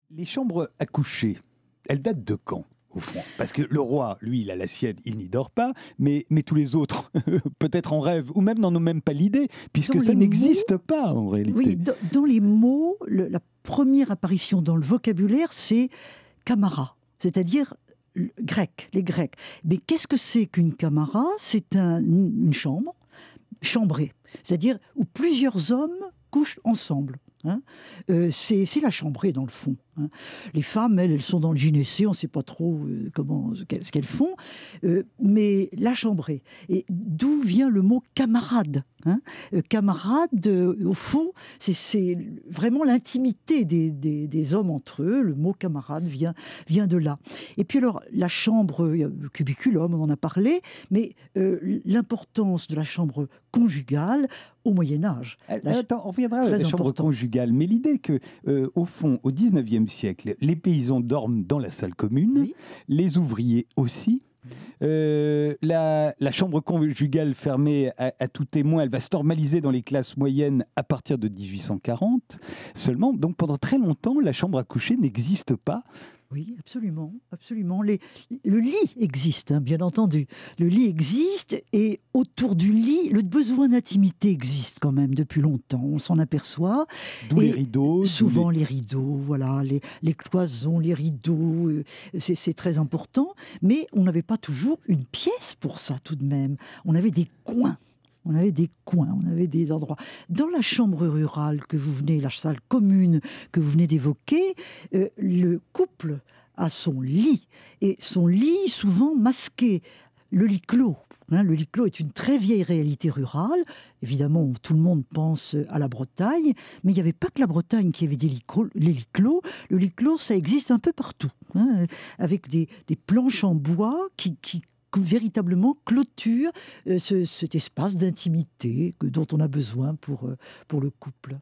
Les chambres à coucher, elles datent de quand, au fond? Parce que le roi, lui, il a la sienne, il n'y dort pas, mais tous les autres, peut-être en rêve, ou même n'en ont même pas l'idée, puisque ça n'existe pas en réalité. Oui, dans les mots, la première apparition dans le vocabulaire, c'est camara, c'est-à-dire grec, les Grecs. Mais qu'est-ce que c'est qu'une camara? C'est une chambre, chambrée, c'est-à-dire où plusieurs hommes couchent ensemble. Hein, c'est la chambrée dans le fond. Hein. Les femmes, elles sont dans le gynécée, on ne sait pas trop ce qu'elles font, mais la chambrée. Et d'où vient le mot camarade? Hein, camarade, au fond, c'est vraiment l'intimité des hommes entre eux. Le mot camarade vient de là. Et puis alors, la chambre, le cubiculum, on en a parlé, mais l'importance de la chambre conjugale au Moyen-Âge. Attends, on reviendra à la chambre conjugale, mais l'idée que, au fond, au 19e siècle, les paysans dorment dans la salle commune, oui. Les ouvriers aussi. La chambre conjugale fermée à tout témoin, elle va se normaliser dans les classes moyennes à partir de 1840 seulement. Donc pendant très longtemps, la chambre à coucher n'existe pas. Oui, absolument, absolument. Le lit existe, hein, bien entendu. Le lit existe et autour du lit, le besoin d'intimité existe quand même depuis longtemps. On s'en aperçoit. D'où les rideaux. Souvent les rideaux, voilà, les cloisons, les rideaux, c'est très important. Mais on n'avait pas toujours une pièce pour ça tout de même. On avait des coins. On avait des coins, on avait des endroits. Dans la chambre rurale que vous venez, la salle commune que vous venez d'évoquer, le couple a son lit, et son lit souvent masqué, le lit clos. Hein, le lit clos est une très vieille réalité rurale. Évidemment, tout le monde pense à la Bretagne, mais il n'y avait pas que la Bretagne qui avait des lits clos. Les lits clos, le lit clos, ça existe un peu partout, hein, avec des planches en bois qui véritablement clôture cet espace d'intimité dont on a besoin pour le couple.